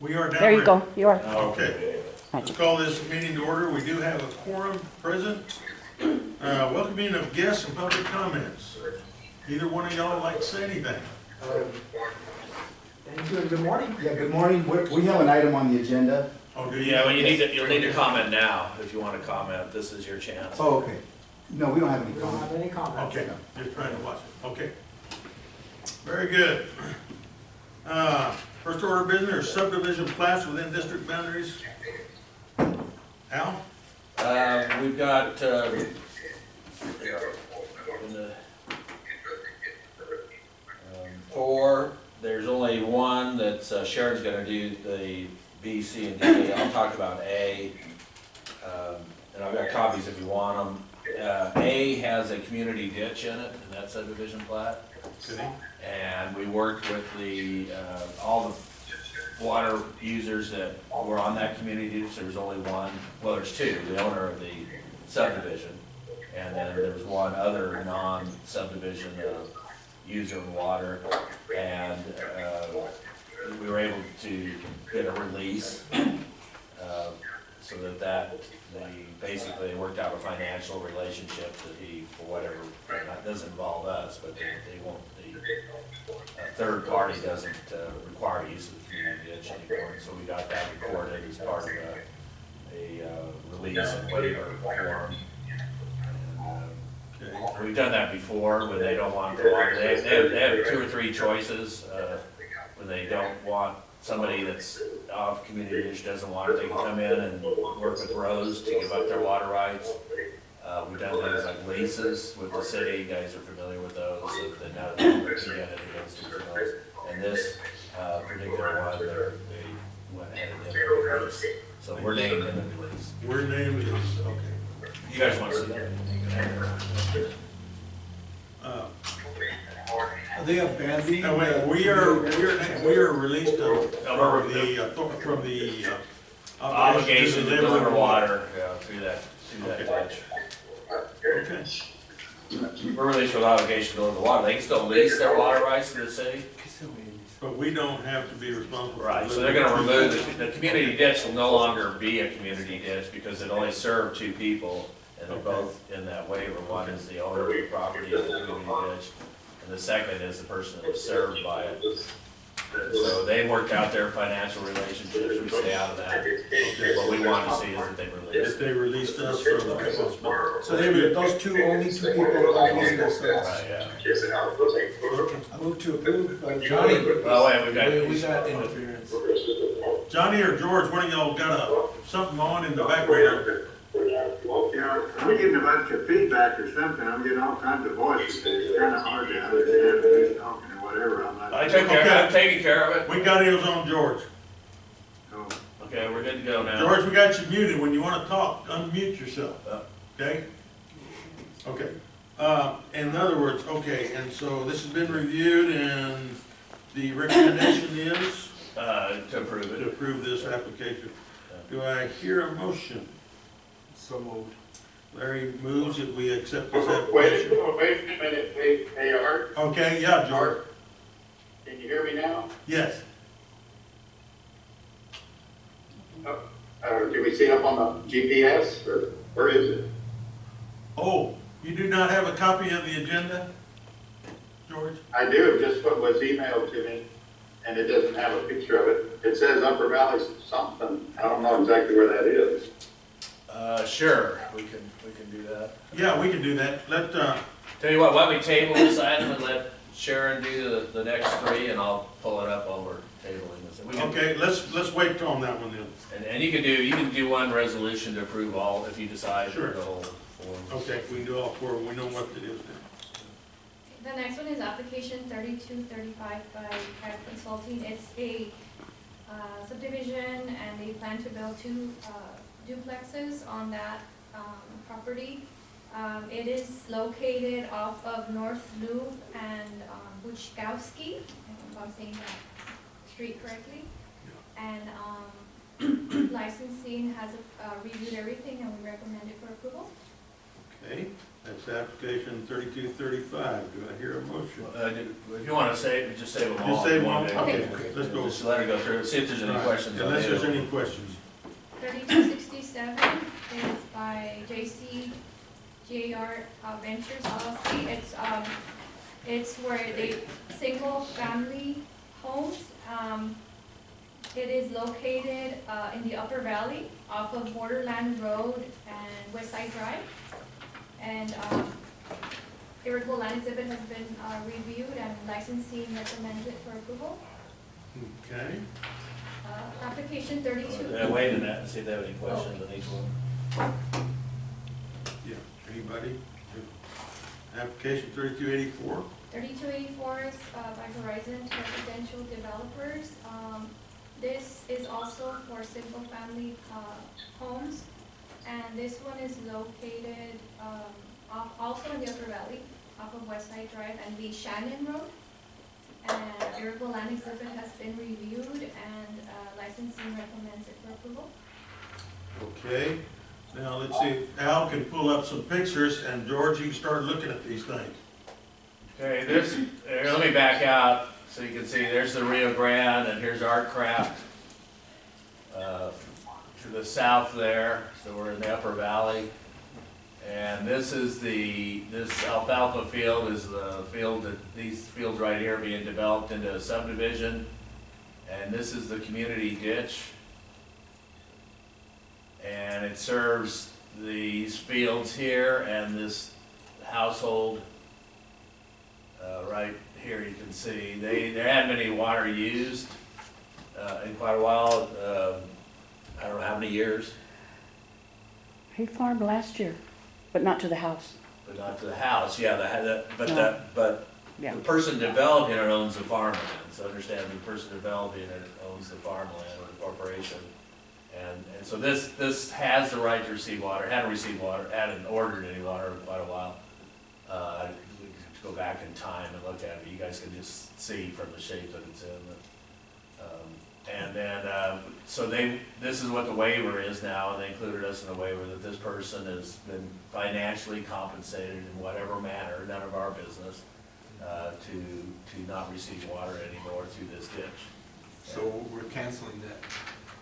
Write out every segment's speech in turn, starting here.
We are now There you ready. go, you are. Okay, let's call this meeting to order. We do have a quorum present. Welcoming of guests and public comments. Either one of y'all like to say anything? Thank you and good morning. Yeah, good morning. We have an item on the agenda. Oh, do you? Yeah, well, you'll need to comment now if you want to comment. This is your chance. Oh, okay. No, we don't have any We don't have comments. any comments. Okay, just trying to watch it. Okay. Very good. First order of business is subdivision plats within district boundaries. Al? We've got, four, there's only one that Sharon's gonna do the B, C, and D. I'll talk about A. And I've got copies if you want them. A has a community ditch in it, in that subdivision plat. Okay. And we worked with all the water users that were on that community ditch. There was only one, well, there's two, the owner of the subdivision. And then there was one other non-subdivision user of water. And we were able to get a release so that basically worked out a financial relationship that he, for whatever, that doesn't involve us, but they won't, the third party doesn't require use of the community ditch anymore. So we got that recorded as part of a release and waiver form. And, we've done that before when they don't want to go on. They have two or three choices when they don't want somebody that's off community ditch doesn't want it. They can come in and work with Rose to give up their water rights. We've done things like leases with the city. You guys are familiar with those. So that now they can get it against each of those. And this particular one, they went ahead and did a release. So we're named in the release. We're named is, okay. You guys want to see that? Are they abandoning? No, wait, we are released from the Obligation to deliver water, yeah, through that Okay. ditch. Okay, We're released with obligation to deliver water. They can still lease their water rights to the city. but we don't have to be responsible. Right, so they're gonna remove, the community ditch will no longer be a community ditch because it only served two people, and they're both in that waiver. One is the owner of the property of the community ditch, and the second is the person that was served by it. So they worked out their financial relationships, we stay out of that. What we want to see is that they release. If they released us from the responsibility. So they were, those only two people are using this. Right, yeah. I move to approve. Johnny. Well, wait, We got interference. Johnny or George, one of y'all got something on in the background? Yeah, I'm getting a bunch of feedback or something. I'm getting all kinds of voices. It's kind of hard to understand who's talking or whatever. I'm taking care of it. We got his on George. Oh, Okay, we're good to go now. George, we got you muted. When you want to talk, unmute yourself, okay? Okay. In other words, okay, and so this has been reviewed and the recommendation is To approve to it. approve this application. Do I hear a motion? So moved. Larry moves that we accept this Wait application. a minute, hey, Art, Okay, yeah, George. can you hear me now? Yes. Can we see it up on the GPS or where is it? Oh, you do not have a copy of the agenda, George? I do, just what was emailed to me, and it doesn't have a picture of it. It says Upper Valley something. I don't know exactly where that is. Sure, we can do that. Yeah, we can do that. Tell you what, why don't we table this item and let Sharon do the next three, and I'll pull it up while we're tabling this. We can- Okay, let's wait on that one then. And you can do one resolution to approve all if you decide Sure. for the whole form. Okay, we can do all four. We know what it is now. The next one is application 3235 by Private Consulting. It's a subdivision and they plan to build two duplexes on that property. It is located off of North Loop and Buchkowski, if I'm saying that street correctly. And licensing has reviewed everything and we recommend it for approval. Okay, that's application 3235. Do I hear a motion? If you wanna say, just say them all. Just say them all? Okay. Okay, let's go. Just let her go through, see if there's any Right. questions. on Unless there's it. any questions. 3267 is by JR Ventures LLC. It's where they, single family homes. It is located in the Upper Valley off of Borderland Road and West Side Drive. And irritable land exhibit has been reviewed and licensing recommended for approval. Okay, Application 32. Wait a minute, see if they have any questions on each one. yeah, anybody? Application 3284. 3284 is by Horizon Residential Developers. This is also for single-family homes, and this one is located also in the Upper Valley, off of West Side Drive and the Shannon Road. And irritable land exhibit has been reviewed, and licensing recommends it for approval. Okay, now let's see if Al can pull up some pictures, and George, you can start looking at these things. Okay, let me back out so you can see, there's the Rio Grande and here's Art Craft. To the south there, so we're in the Upper Valley. And this alfalfa field is the field that, these fields right here are being developed into a subdivision. And this is the community ditch. And it serves these fields here and this household right here. You can see there hadn't been any water used in quite a while. I don't know how many years, He farmed last year, but not to the house. but not to the house. Yeah, No. but Yeah. the person developing it owns the farmland. So understand, the person developing it owns the farmland or the corporation. And so this has the right to receive water. Hadn't received water, hadn't ordered any water in quite a while. We could go back in time and look at it. You guys can just see from the shape that it's in. And then, so this is what the waiver is now, and they included us in the waiver that this person has been financially compensated in whatever manner, none of our business, to not receive water anymore through this ditch. So we're canceling that.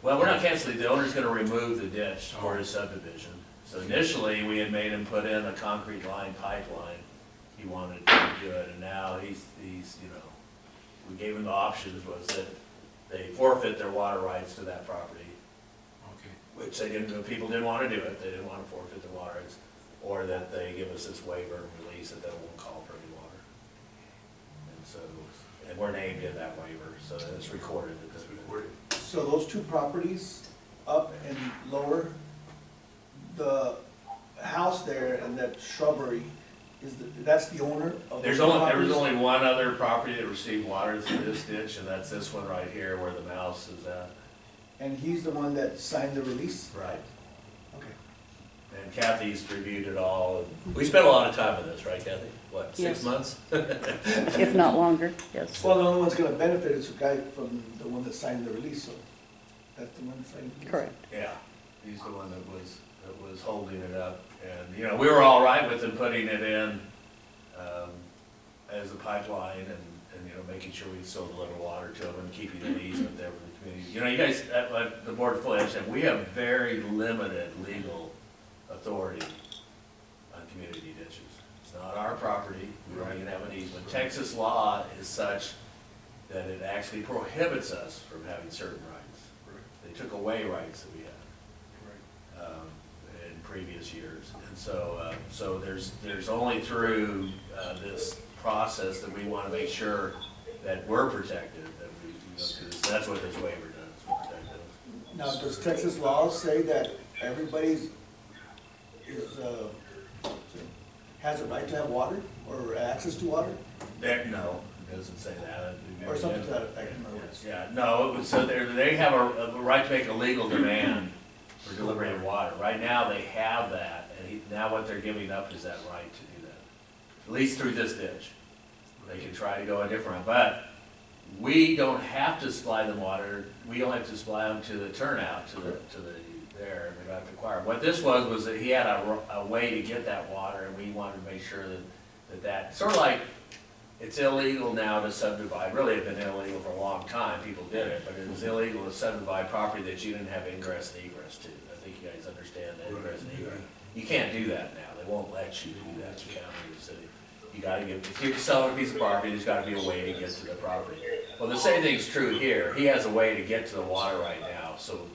Well, we're not canceling, the owner's gonna remove the ditch for his subdivision. So initially, we had made him put in a concrete line pipeline. He wanted to do it, and now he's, you know, we gave him the options was that they forfeit their water rights to that property, Okay. which they didn't, people didn't wanna do it, they didn't wanna forfeit their water rights, or that they give us this waiver and release that they won't call for any water. And so, and we're named in that waiver, so it's recorded that this recorded. So those two properties, up and lower, the house there and that shrubbery, that's the owner of There those was properties? only one other property that received water through this ditch, and that's this one right here where the mouse is at. And he's the one that signed the release? Right. Okay. And Kathy's reviewed it all. We spent a lot of time on this, right, Kathy? What, 6 Yes. months? If not longer, yes. Well, the only one's gonna benefit is the guy from the one that signed the release, so that's the one signing. the release. Correct. Yeah, he's the one that was holding it up. And, you know, we were all right with him putting it in as a pipeline and, you know, making sure we still deliver water to him and keeping an easement there for the community. You know, you guys, like the board fully understand, we have very limited legal authority on community ditches. It's not our property, we don't even have an easement. Texas law is such that it actually prohibits us from having certain rights. They took away rights that we had in previous years. And so, so there's only through this process that we want to make sure that we're protected, that we, you know, 'cause that's what this waiver does, protect us. Now, does Texas law say that everybody's has a right to have water or access to water? No, it doesn't say that. Or something to that effect, in other words? Yeah, no, it was, so they have a right to make a legal demand for delivery of water. Right now, they have that, and now what they're giving up is that right to do that. At least through this ditch. They can try to go a different route, but we don't have to supply them water, we only have to supply them to the turnout, to the, there, we don't have to acquire. What this was that he had a way to get that water, and we wanted to make sure that sort of like, it's illegal now to subdivide, really it's been illegal for a long time, people did it, but it was illegal to subdivide property that you didn't have ingress and egress to. I think you guys understand that ingress and egress. You can't do that now, they won't let you do that, the county or the city. You gotta get, if you're selling a piece of property, there's gotta be a way to get to the property. Well, the same thing's true here, he has a way to get to the water right now, so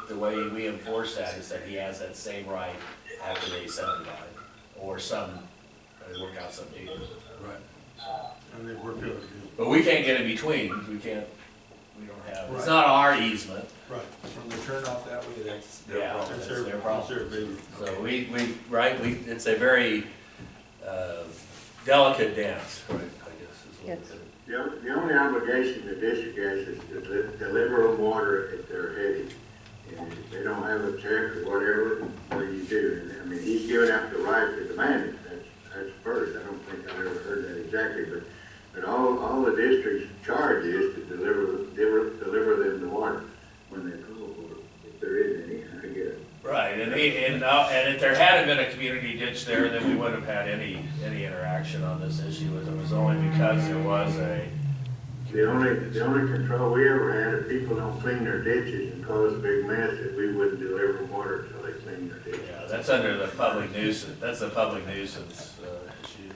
the way we enforce that is that he has that same right after they subdivide, or they work out some deal. Right. And they work out a deal. But we can't get in between, we don't have, it's Right. not our easement. Right. From the turnoff that way, that's their Yeah. problem. That's their problem. That's their baby. So it's a very delicate dance, right, I guess is what it Yes. is. The only obligation the district has is to deliver them water if they're heavy. And if they don't have a check or whatever, what do you do? I mean, he's giving out the right to demand it, that's first. I don't think I've ever heard that exactly, but all the district's charge is to deliver them the water when they call for it, if there is any, I guess. Right, and if there hadn't been a community ditch there, then we wouldn't have had any interaction on this issue. It was only because there was a. The only control we ever had, if people don't clean their ditches and cause a big mess, that we wouldn't deliver water until they clean their ditches. Yeah, that's under the public nuisance, that's the public nuisance issue.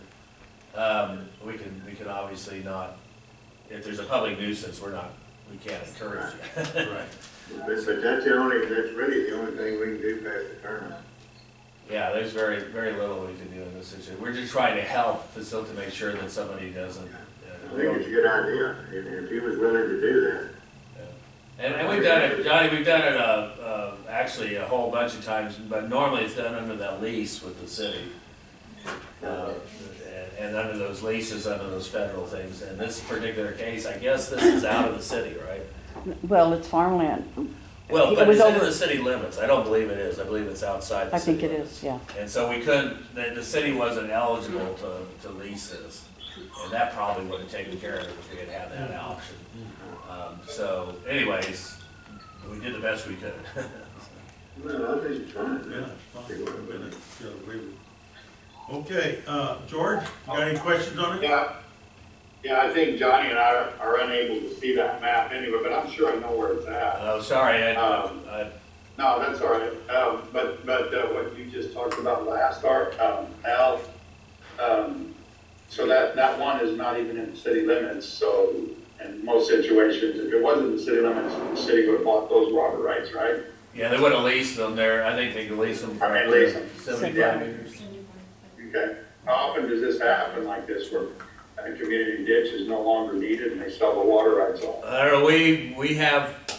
We can obviously not, if there's a public nuisance, we can't encourage it. Right. But that's really the only thing we can do past the turnout. Yeah, there's very, very little we can do in this situation. We're just trying to help facilitate, to make sure that somebody doesn't. I think it's a good idea, if he was willing to do that. And we've done it, Johnny, we've done it, actually a whole bunch of times, but normally it's done under that lease with the city. And under those leases, under those federal things. In this particular case, I guess this is out of the city, right? Well, it's farmland. Well, It but was it's in over- the city limits. I don't believe it is. I believe it's outside the I city think it limits. is, yeah. And so we couldn't, the city wasn't eligible to lease this. And that probably would have taken care of it if we had had that option. So anyways, we did the best we could. Well, I think it's fine. Yeah, it's fine. We're gonna go away with it. Okay, George, you got any questions on it? Yeah, I think Johnny and I are unable to see that map anyway, but I'm sure I know where it's at. Oh, sorry, No, that's all right. But what you just talked about last, Al, so that one is not even in the city limits, so in most situations, if it wasn't in the city limits, the city would have bought those water rights, right? yeah, they would have leased them there. I think they could lease them for I mean, lease them. 75 acres. Okay. How often does this happen like this, where a community ditch is no longer needed and they sell the water rights off? I don't know,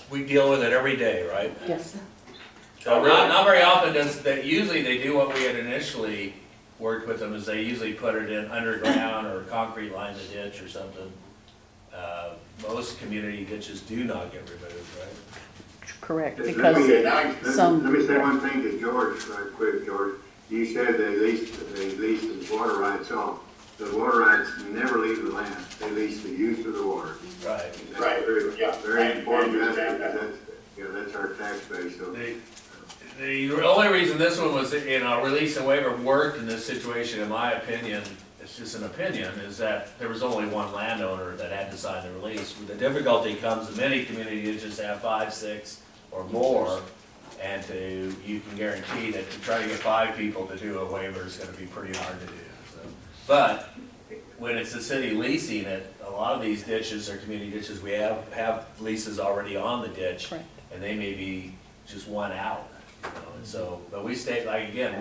we deal with it every day, right? Yes. So not very often does that, usually they do what we had initially worked with them, is they usually put it in underground or concrete line the ditch or something. Most community ditches do not get removed, right? Correct, Let because me say one thing to George, right quick, George. You said they leased the water rights off. The water rights never leave the land. They lease the use of the water. Right. Right, Yeah. very important, I understand that's our tax base, so. The only reason this one was, release and waiver worked in this situation, in my opinion, it's just an opinion, is that there was only one landowner that had to sign the release. The difficulty comes in many communities just have 5, 6, or more, and you can guarantee that to try to get 5 people to do a waiver is gonna be pretty hard to do. So. But when it's the city leasing it, a lot of these ditches or community ditches, we have leases already on the ditch, Correct. and they may be just one out. And so, but we stay, like, again,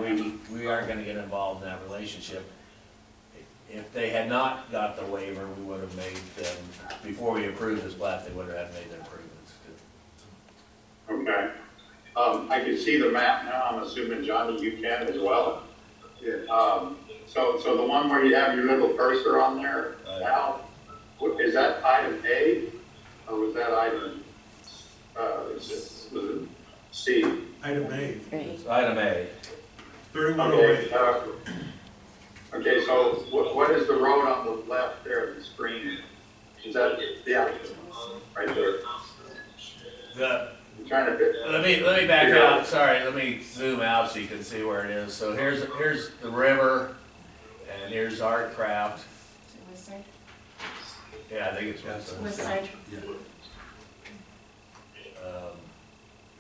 we aren't gonna get involved in that relationship. If they had not got the waiver, we would have made them, before we approved this plat, they would have made the improvements too. Okay. I can see the map now. I'm assuming, Johnny, you can as well. Yeah. So the one where you have your little cursor on there, Al, is that item A, or was that item, was it C? Item A, It's item A. 3108. Okay, so what is the road on the left there of the screen? Is that, yeah, right there. I'm trying to, Let me back out, sorry, let me zoom out so you can see where it is. So here's the river, and here's Art Craft. West side? Yeah, I think it's west. West side.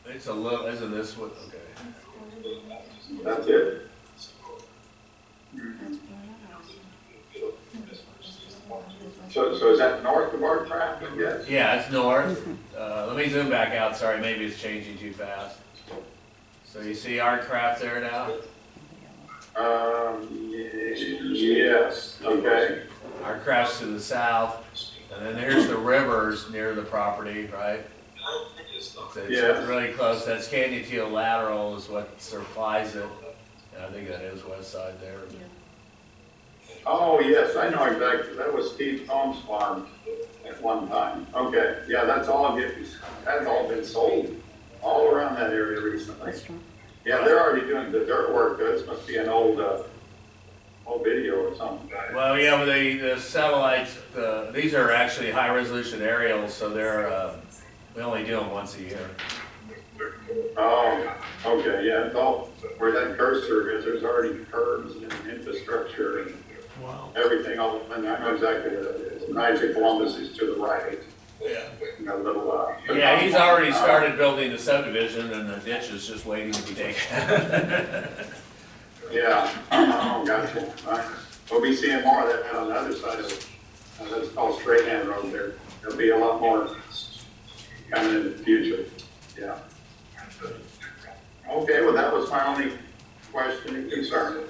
It's a little, isn't this what, okay. that's it. So is that north of our traffic, yes? Yeah, it's north. Let me zoom back out, sorry, maybe it's changing too fast. So you see Art Craft there now? Yes, okay. Art Craft's to the south, and then there's the rivers near the property, right? It's Yes. really close. That's Canyon Teal Lateral is what supplies it. And I think that is west side there. Oh, yes, I know exactly. That was Steve Combs' farm at one time. Okay, yeah, that's all been sold all around that area recently. That's true. Yeah, they're already doing the dirt work. This must be an old video or something. Well, yeah, but the satellites, these are actually high resolution aerials, so they're, we only do them once a year. Oh, okay, yeah, it's all, where that cursor is, there's already curbs and infrastructure and Wow. everything, and I know exactly what it is. Knights of Columbus is to the right. Yeah. A little, Yeah, he's already started building the subdivision, and the ditch is just waiting to be taken. Yeah, oh, gotcha. We'll be seeing more of that on the other side of it. That's called Straight Hand Road there. There'll be a lot more coming in the future, yeah. Okay, well, that was my only question and concern.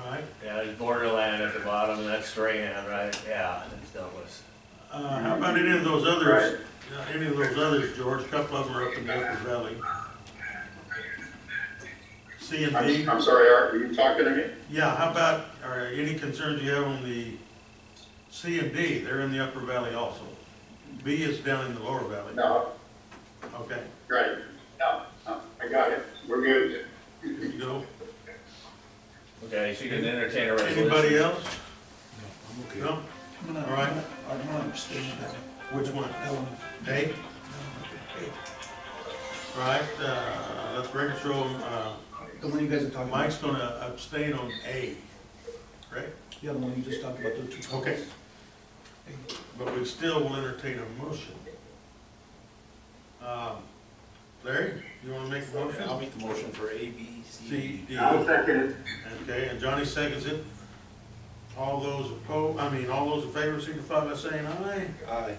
All right. Yeah, there's borderland at the bottom, and that's Strahan, right? Yeah, it's Douglas. How about any of those others, George? A couple of them are up in the Upper Valley. C and D. I'm sorry, Art, were you talking to me? Yeah, how about, are any concerns you have on the C and D? They're in the Upper Valley also. B is down in the Lower Valley. No, Okay, right, no, I got it, we're good. good to go. Okay, so you can entertain a resolution. Anybody else? I'm okay. No? I'm gonna, All right. I'm gonna abstain on that one. Which one? That one. A? All right, let's record show, The one you guys are talking about. Mike's gonna abstain on A, correct? Yeah, the one you just talked about, those two. Okay. But we still will entertain a motion. Larry, you wanna make a motion? I'll make the motion for A, B, C, C, D. I'll second it. Okay, and Johnny seconds it. All those all those in favor signify by saying aye. Aye.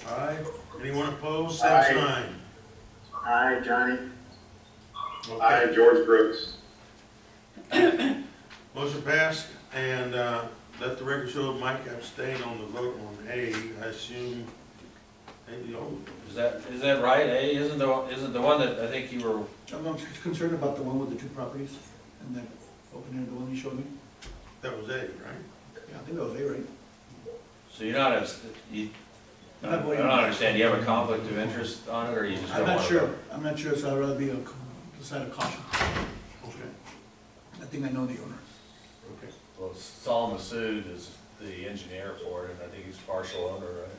Aye. Anyone opposed, same Aye. sign. Hi, Johnny. Okay. Hi, George Brooks. Motion passed, and, let the record show Mike abstain on the vote on A, I assume. Maybe, Is that right? A isn't the one that I think you were, I'm concerned about the one with the two properties, and then open air, the one you showed me. that was A, right? Yeah, I think that was A, right? so you're not, I don't understand, do you have a conflict of interest on it, or you just don't I'm want not to? sure, so I'd rather be on the side of caution. Okay. I think I know the owner. Okay. Well, Saul Masood is the engineer for it, and I think he's partial owner, right?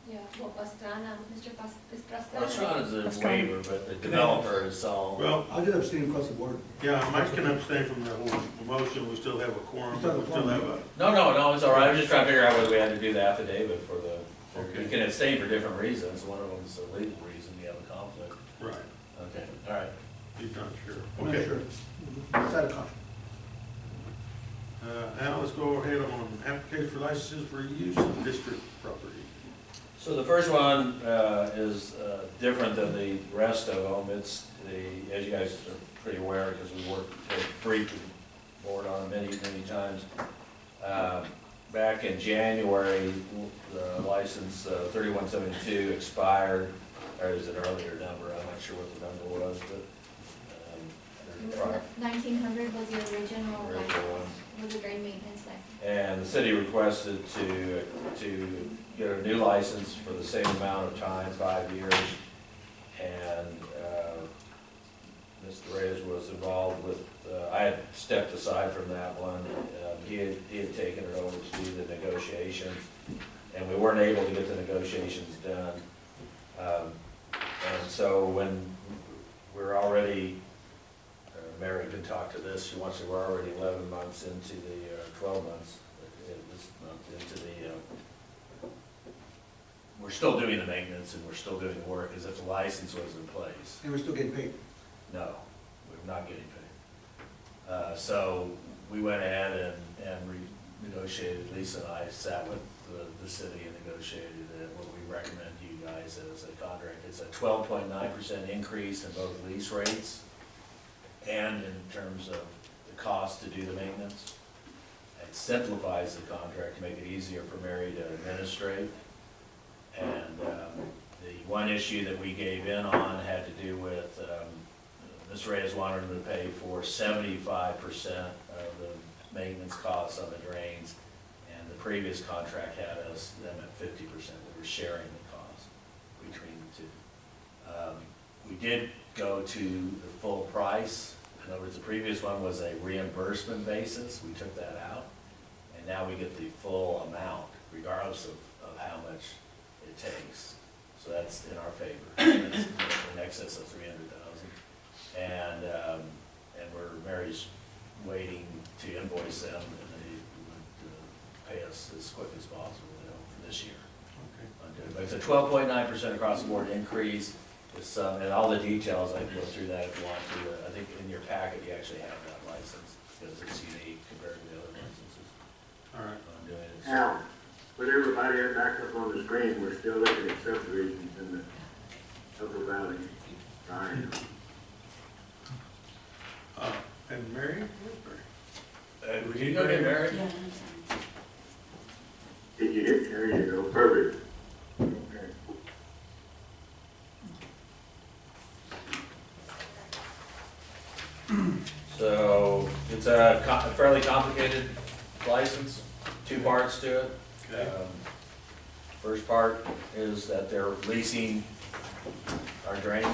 Yeah, well, Pastrana, Mr. Pastrana. Pastrana is a Pastrana. waiver, but the developer is Saul. Well, I'll just abstain across the board. yeah, Mike can abstain from the whole motion, we still have a quorum, we still have a, No, it's all right, I was just trying to figure out whether we had to do the affidavit for the, Okay. you can abstain for different reasons, one of them is a legal reason, you have a conflict. right, Okay, all right. he's not sure. I'm not Okay, sure. Side of caution. now let's go ahead on application for licenses for use of district property. So the first one is different than the rest of them. It's as you guys are pretty aware, because we worked briefed the board on it many times. Back in January, the license 3172 expired. There is an earlier number. I'm not sure what the number was, but 1900 was the original original license, one. was a drain maintenance license. And the city requested to get a new license for the same amount of time, 5 years. And Mr. Reyes was involved with, I had stepped aside from that one. He had taken it over to do the negotiations. and we weren't able to get the negotiations done. And so when we're already, Mary can talk to this, we're already 11 months into the, 12 months, this month into the, we're still doing the maintenance and we're still doing the work as if the license was in place. And we're still getting paid. No, we're not getting paid. So we went ahead and renegotiated, Lisa and I sat with the city and negotiated what we recommend to you guys as a contract. It's a 12.9% increase in both lease rates and in terms of the cost to do the maintenance. It simplifies the contract to make it easier for Mary to administrate. And the one issue that we gave in on had to do with Ms. Reyes wanted them to pay for 75% of the maintenance costs on the drains, and the previous contract had them at 50%. We were sharing the cost between the two. We did go to the full price. In other words, the previous one was a reimbursement basis. We took that out, and now we get the full amount, regardless of how much it takes. So that's in our favor. It's in excess of $300,000, and Mary's waiting to invoice them, and they would pay us as quick as possible, for this year. Okay. But it's a 12.9% across the board increase. With and all the details, I can go through that if you want to. I think in your packet you actually have that license because it's unique compared to the other licenses. All right. I'm doing it. Now, put everybody back up on the screen, we're still looking at subdivisions in the Upper Valley. Right. And Mary? Would you go get Mary? Yeah. Did you hit? There you go, perfect. Okay. So it's a fairly complicated license, 2 parts to it. Okay. First part is that they're leasing our drains.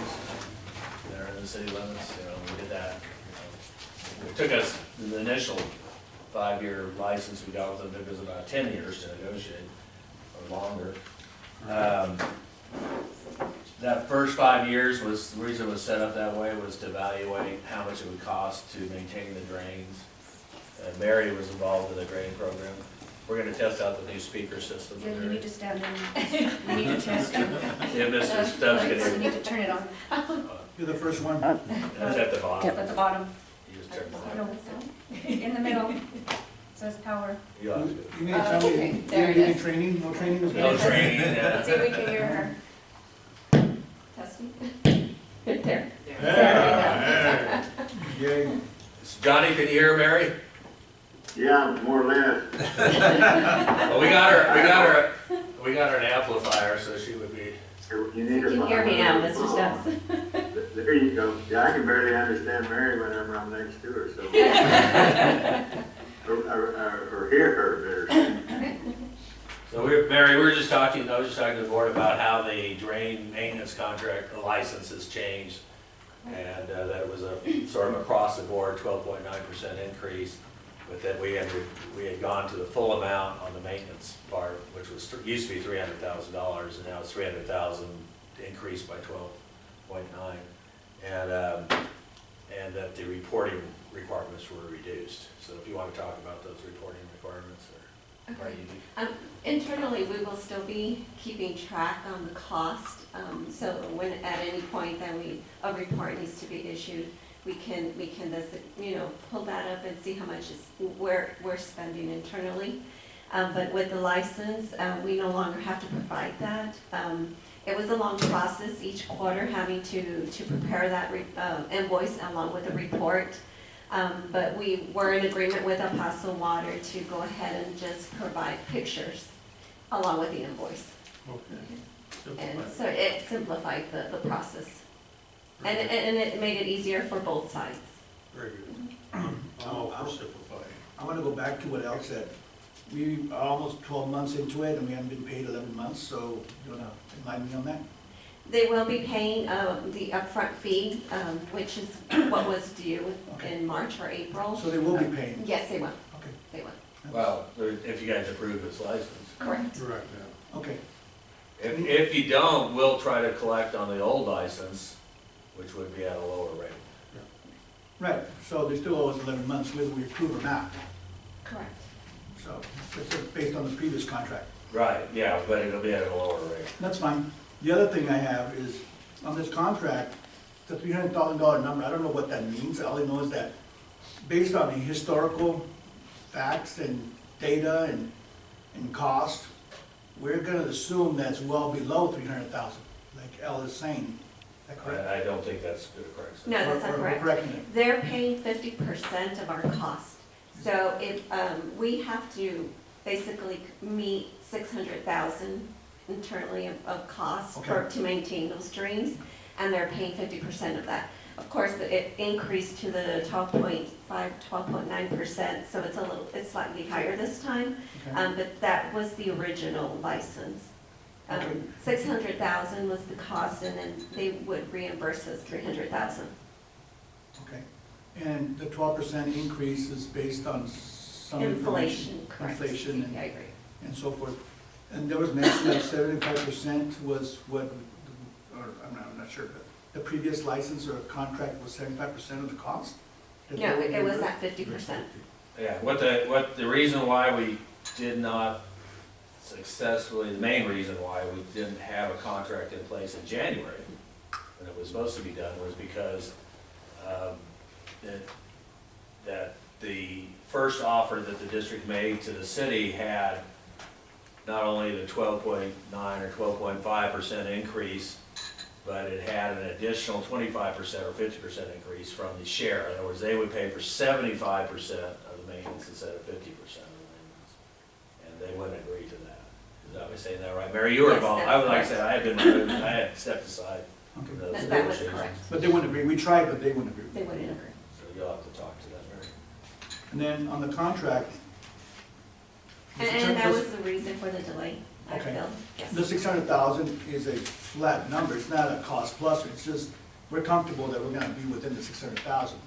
They're in the city limits, we did that. It took us, the initial 5-year license we got with them, took us about 10 years to negotiate, or longer. That first 5 years was, the reason it was set up that way was to evaluate how much it would cost to maintain the drains. Mary was involved in the drain program. We're gonna test out the new speaker system. Yeah, you need to stand in. We need to test you. Yeah, Mr. Stubbs can You hear. need to turn it on. You're the first one. It's at the bottom. At the bottom. You just turn it No, on. it's not. In the middle. It says power. You ought to do it. You need to tell me, okay, you there it need any is. training? No training is No good? training, Let's see if we can hear her. Testing. There. Yeah. Yay. Johnny, can you hear Mary? Yeah, more or less. Well, we got her an amplifier, so she would be. You need to. You can hear me now, Mr. Stubbs. There you go. Yeah, I can barely understand Mary whenever I'm next to her, so. Or hear her better. So Mary, I was just talking to the board about how the drain maintenance contract, the license has changed. And that it was a sort of across the board 12.9% increase. But then we had gone to the full amount on the maintenance part, which was used to be $300,000, and now it's $300,000 increased by 12.9, and that the reporting requirements were reduced. So if you want to talk about those reporting requirements, or Okay. Internally, we will still be keeping track on the cost. So when at any point that a report needs to be issued, we can pull that up and see how much we're spending internally. But with the license, we no longer have to provide that. It was a long process each quarter having to prepare that invoice along with the report. But we were in agreement with El Paso Water to go ahead and just provide pictures along with the invoice. Okay. And so it simplified the process. And it made it easier for both sides. Very good. I'm all for simplifying. I want to go back to what Alex said. We are almost 12 months into it and we haven't been paid 11 months, so you want to enlighten me on that? They will be paying the upfront fee, which is what was due in March or April. So they will be paying? Yes, they will. Okay. They will. well, if you guys approve this license. Correct. Right, Okay, If you don't, we'll try to collect on the old license, which would be at a lower rate. right, so they still owe us 11 months whether we approve or not. Correct. So it's based on the previous contract. Right, yeah, but it'll be at a lower rate. That's fine. The other thing I have is, on this contract, the $300,000 number, I don't know what that means. All I know is that, based on the historical facts and data and cost, we're gonna assume that's well below 300,000, like Al is saying. Is that correct? I don't think that's correct. No, that's not Or correct. correcting it. They're paying 50% of our cost. So if, we have to basically meet 600,000 internally of cost to maintain those drains, and they're paying 50% of that. Of course, it increased to the 12.5, 12.9%, so it's slightly higher this time. Okay. But that was the original license. Okay. 600,000 was the cost, and then they would reimburse us 300,000. Okay. And the 12% increase is based on some information? Inflation, correct. Inflation I agree. and so forth. And there was mention that 75% was what, or I'm not sure, but the previous license or contract was 75% of the cost? No, it was at 50%. Yeah, what the reason why we did not successfully, the main reason why we didn't have a contract in place in January, when it was supposed to be done, was because that the first offer that the district made to the city had not only the 12.9 or 12.5% increase, but it had an additional 25% or 50% increase from the share. In other words, they would pay for 75% of the maintenance instead of 50% of the maintenance. And they wouldn't agree to that. Is that me saying that right? Mary, you were Yes, involved. that's I would like to correct. say, I had been removed, I had stepped aside from Okay. those That was negotiations. correct. But they wouldn't agree. We tried, but they wouldn't agree. They wouldn't agree. So you'll have to talk to them, Mary. And then on the contract. And that was the reason for the delay, I Okay. feel. Yes. The 600,000 is a flat number. It's not a cost plus. It's just, we're comfortable that we're gonna be within the 600,000.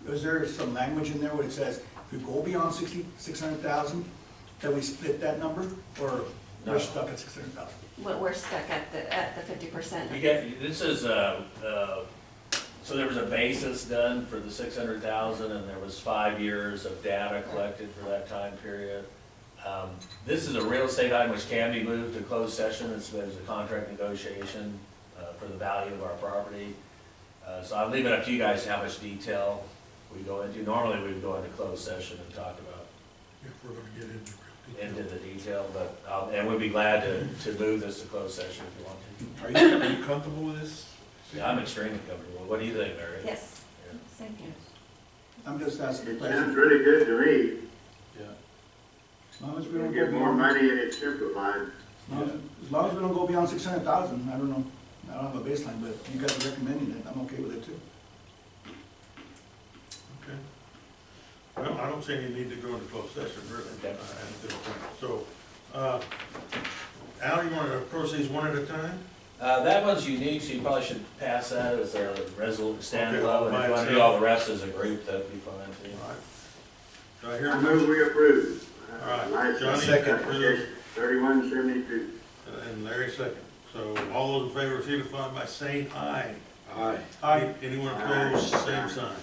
Is there some language in there where it says, if we go beyond 600,000, that we split that number, or No. we're stuck at 600,000? We're stuck at the 50%. You get, this is, so there was a basis done for the 600,000, and there was 5 years of data collected for that time period. This is a real estate item which can be moved to closed session, there's a contract negotiation for the value of our property. So I'll leave it up to you guys how much detail we go into. Normally, we would go into closed session and talk about If we're gonna get into the detail, but, and we'd be glad to move this to closed session if you want to. Are you comfortable with this? Yeah, I'm extremely comfortable. What do you think, Mary? Yes, Yeah. same here. I'm just asking a It question. sounds really good to me. As long as we We don't go get more beyond, money and it's simplified. as long as we don't go beyond 600,000, I don't know. I don't have a baseline, but if you guys are recommending it, I'm okay with it too. Okay. Well, I don't see any need to go into closed session, really, Okay. at this point. So, Al, you wanna approach these one at a time? That one's unique, so you probably should pass that as a resolution standalone, and if you want to do myself. all the rest as a group, that'd be fine too. All right. Do I hear I a move motion? we approve. All right, License Johnny, second. application 3172. And Larry second. So all those in favor signify by saying aye. Aye. Anyone opposed, same sign.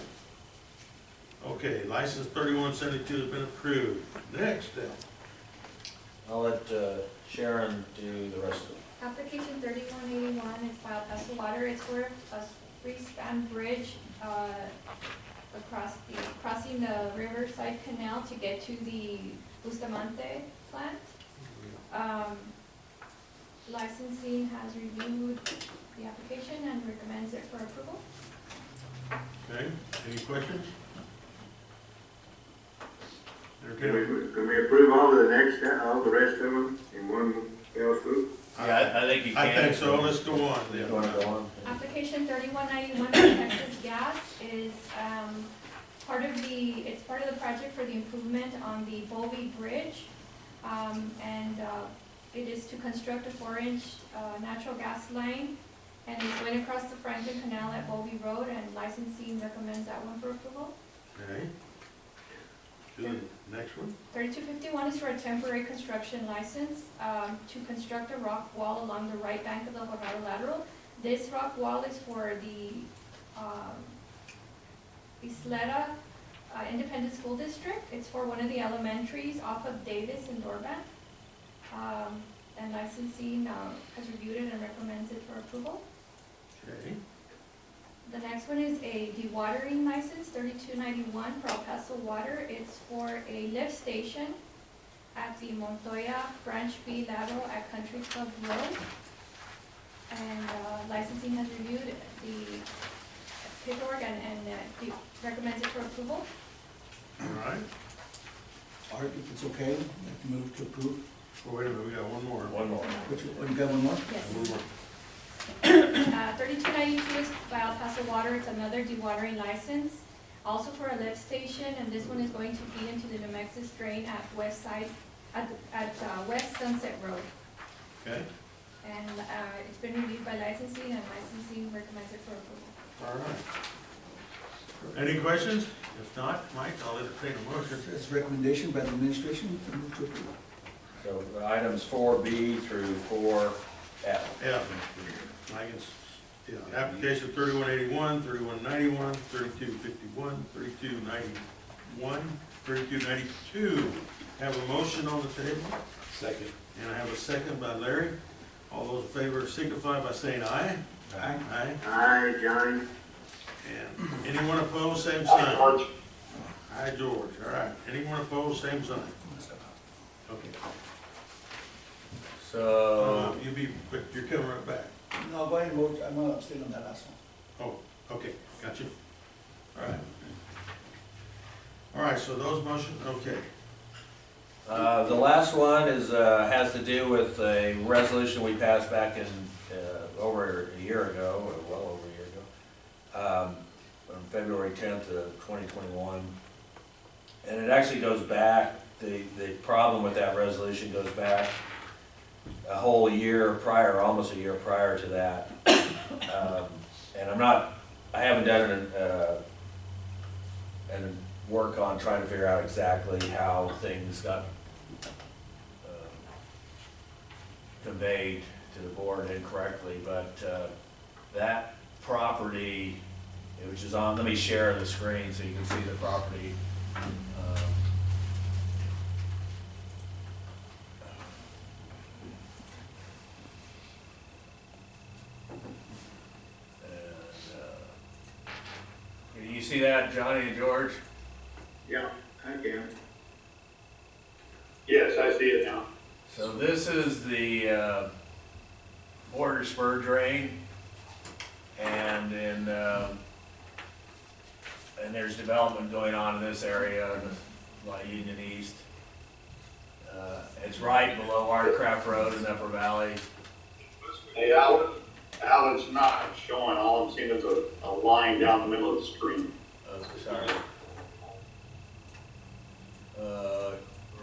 Okay, license 3172 has been approved. Next, Al. I'll let Sharon do the rest of it. Application 3181 is filed as water. It's for a freespan bridge crossing the Riverside Canal to get to the Bustamante plant. Licensing has reviewed the application and recommends it for approval. Okay, any questions? Can Entertain- can we approve all of all the rest of them in one fell swoop? Yeah, I think you can. I think so, let's go on You then. want to go on? Application 3191 for Texas Gas is it's part of the project for the improvement on the Bovee Bridge. It is to construct a 4-inch natural gas line, and it's going across the Franklin Canal at Bovee Road, and licensing recommends that one for approval. Okay. Good. Next one. 3251 is for a temporary construction license to construct a rock wall along the right bank of the Jornado lateral. This rock wall is for the Isleta Independent School District. It's for one of the elementaries off of Davis and Dorban. And licensing has reviewed it and recommends it for approval. Okay. The next one is a dewatering license, 3291 for El Paso Water. It's for a lift station at the Montoya Branch B lateral at Country Club Road. And licensing has reviewed the paperwork and recommends it for approval. All right. Art, if it's okay, I'd like to move to approve. Oh, wait a minute, we got one more. One more. Which, oh, you got one more? Yes. One more. 3292 is by El Paso Water. It's another dewatering license, also for a lift station, and this one is going to be into the Nemexis drain at West Sunset Road. Okay, And it's been reviewed by licensing, and licensing recommends it for approval. all right. Any questions? If not, Mike, I'll entertain a motion. It's recommendation by the administration to move to approve. So items 4B through 4F. Yeah. I can, yeah, application 3181, 3191, 3251, 3291, 3292. Have a motion on the table, Second. and I have a second by Larry. All those in favor signify by saying aye. Aye. Aye. Aye, Johnny. And anyone opposed, same sign. Aye, George. All right. Anyone opposed, same sign. Okay. So, But you're coming right back. No, go ahead and vote, I'm gonna abstain on that last one. Oh, okay, got you. All right. All right, so those motions, okay. the last one is, has to do with a resolution we passed back in, over a year ago, or well over a year ago, on February 10th of 2021. And it actually goes back, the problem with that resolution goes back a whole year prior, almost a year prior to that. And I haven't done any work on trying to figure out exactly how things got conveyed to the board incorrectly, but that property, which is on, let me share the screen so you can see the property. Can you see that, Johnny and George? Yeah, I can. Yes, I see it now. So this is the border spur drain, and there's development going on in this area, like Union East. It's right below Watercraft Road in Upper Valley. Hey, Alan, it's not showing. All I'm seeing is a line down the middle of the screen. Oh, sorry.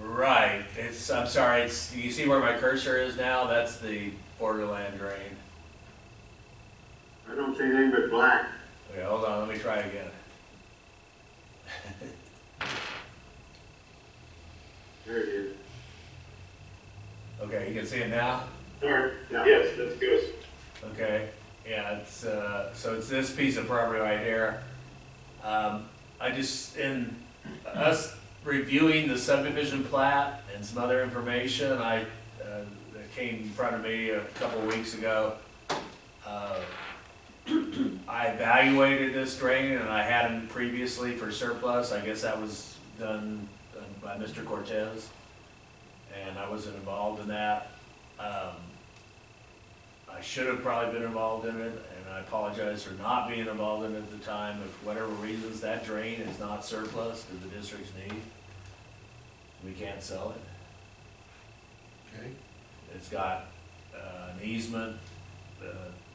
Right, I'm sorry, you see where my cursor is now? That's the borderland drain. I don't see anything but black. Okay, hold on, let me try again. There it is. Okay, you can see it now? There, Yeah. yes, that's good. Okay, yeah, it's, so it's this piece of property right here. In us reviewing the subdivision plat and some other information, that came in front of me a couple of weeks ago. I evaluated this drain, and I hadn't previously for surplus. I guess that was done by Mr. Cortez, and I wasn't involved in that. I should have probably been involved in it, and I apologize for not being involved in it at the time. If whatever reasons that drain is not surplus to the district's need, we can't sell it. Okay. It's got an easement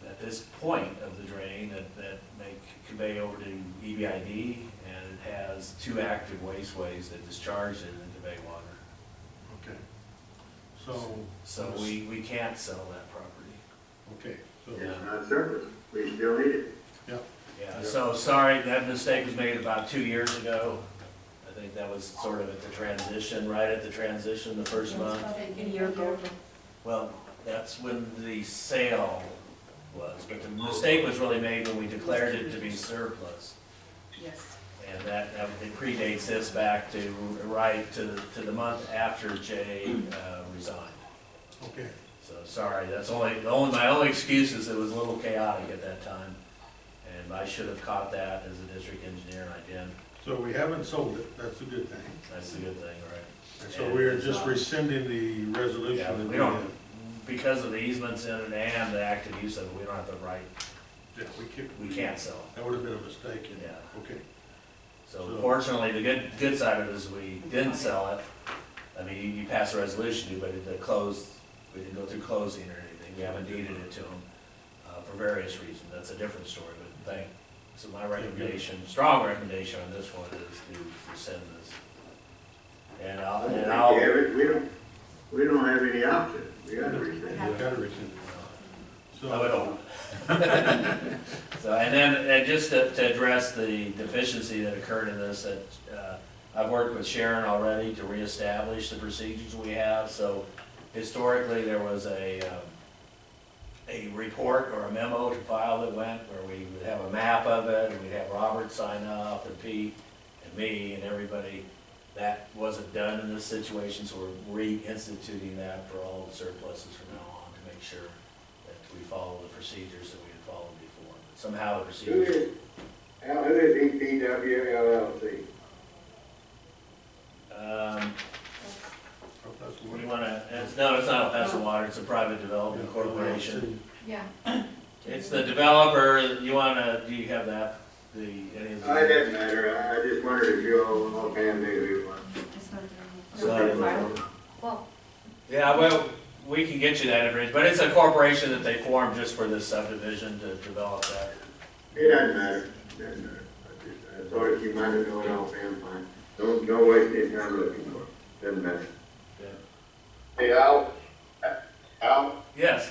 at this point of the drain that may convey over to EPCWID, and it has 2 active wasteways that discharge it and convey water. Okay. So we can't sell that property. Okay, so, It's not surface. We still need it. Yeah, so sorry, that mistake was made about 2 years ago. I think that was sort of at the transition, right at the transition, the first month. A year ago. Well, that's when the sale was, but the mistake was really made when we declared it to be surplus. Yes. And that it predates this back to, right, to the month after Jay resigned. Okay. So, sorry, that's my only excuse is it was a little chaotic at that time. And I should have caught that as a district engineer, and I didn't. So we haven't sold it, that's a good thing. That's the good thing, right? And so we are just rescinding the resolution. Yeah, that we did. don't, because of the easements in it and the active use of it, we don't have the right, Yeah, we can't sell it. That would have been a mistake. Yeah. Okay. So fortunately, the good side of it is we didn't sell it. I mean, you pass a resolution, but we didn't go through closing or anything. We haven't deeded it to them for various reasons. That's a different story, but so my recommendation, strong recommendation on this one is to rescind this. And I'll, Yeah, we don't have any option. We gotta rescind. We gotta rescind it. I would hope. So, and just to address the deficiency that occurred in this, that I've worked with Sharon already to reestablish the procedures we have. So historically, there was a report or a memo to file that went where we would have a map of it, and we'd have Robert sign off, and Pete, and me, and everybody. That wasn't done in this situation, so we're reinstituting that for all the surpluses from now on to make sure that we follow the procedures that we had followed before. Somehow the Who procedures. is EPW LLC? We wanna, no, it's not El Paso Water, it's a private development corporation. Yeah. It's the developer, do you have that? Any of the. It doesn't matter, I just wondered if you all can do So, Well, yeah, well, we can get you that information, but it's a corporation that they formed just for this subdivision to develop that. it. Doesn't matter. I thought if you might have known it offhand, fine. Don't waste any time looking for it, doesn't matter. Hey, Al, Yes,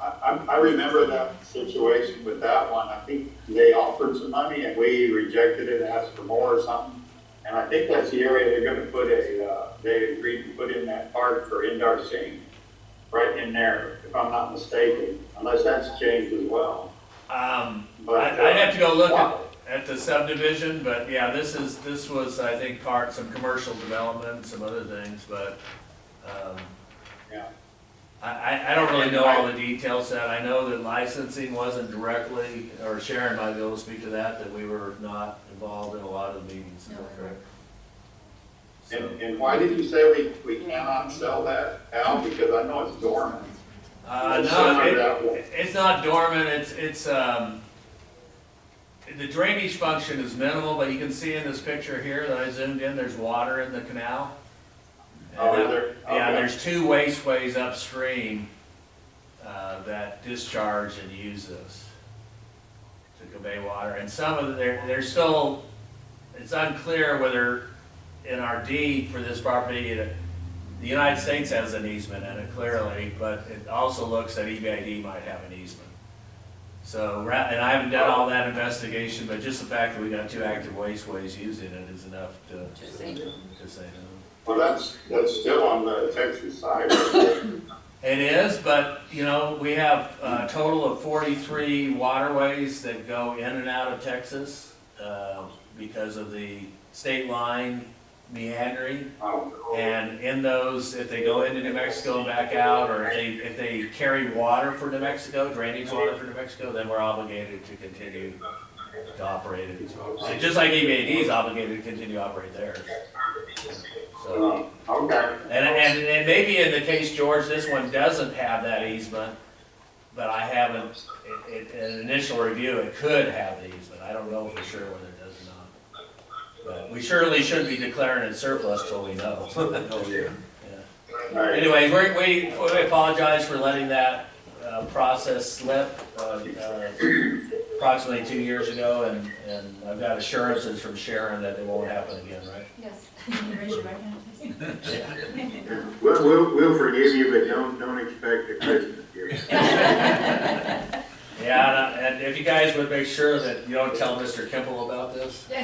I remember that situation with that one. I think they offered some money and we rejected it and asked for more or something. And I think that's the area they're gonna put they agreed to put in that park for indoor singing, right in there, if I'm not mistaken, unless that's changed as well. I'd have to go look at the subdivision, but yeah, this was, I think, some commercial development, some other things, but, Yeah. I don't really know all the details that. I know that licensing wasn't directly, or Sharon might be able to speak to that we were not involved in a lot of the meetings, is that correct? And why did you say we cannot sell that, Al? Because I know it's dormant. No, it's not dormant, it's, the drainage function is minimal, but you can see in this picture here that I zoomed in, there's water in the canal. Oh, is there? Yeah, Okay. there's two wasteways upstream that discharge and use this to convey water. And some of they're still, it's unclear whether in our deed for this property, the United States has an easement in it clearly, but it also looks that EPCWID might have an easement. So, and I haven't done all that investigation, but just the fact that we got two active wasteways using it is enough to say no. Well, that's still on the Texas side. It is, but, you know, we have a total of 43 waterways that go in and out of Texas because of the state line meandering. And in those, if they go into New Mexico and back out, or if they carry water for New Mexico, drainage water for New Mexico, then we're obligated to continue to operate it. And just like EPCWID is obligated to continue to operate theirs. So, Okay. and maybe in the case, George, this one doesn't have that easement, but I haven't, in an initial review, it could have the easement. I don't know for sure whether it does or not. But we surely shouldn't be declaring it surplus till we know. Yeah. Anyways, we apologize for letting that process slip approximately 2 years ago, and I've got assurances from Sharon that it won't happen again, right? yes. Raise your right hand, please. We'll forgive you, but don't expect a Christmas gift. Yeah, and if you guys would make sure that you don't tell Mr. Kimball about this. I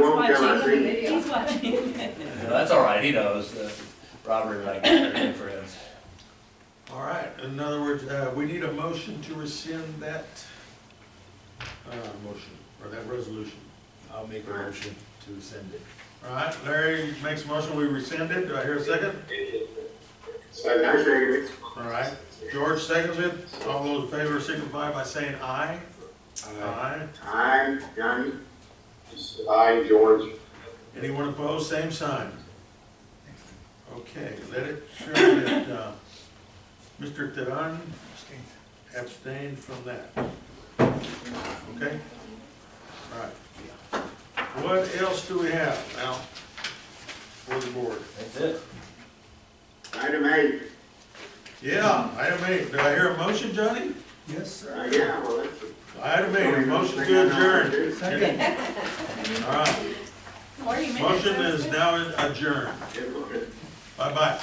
won't tell her, see. He's watching. No, that's all right, he knows that Robert and I are good friends. All right, in other words, we need a motion to rescind that, motion, or that resolution. I'll make a motion to send it. All right, Larry makes a motion, we rescind it, do I hear a second? Second. I second it. All right, George seconds it, all those in favor signify by saying aye. Aye. Aye, Johnny. Aye, George. Anyone opposed, same sign. Okay, let it show that, Mr. Teran abstained from that. Okay? All right. What else do we have now for the board? That's it. Item 8. Yeah, item 8. Do I hear a motion, Johnny? Yes, sir. Yeah, well, that's. Item 8, a motion to adjourn. Second. All right, motion is now adjourned. Bye-bye.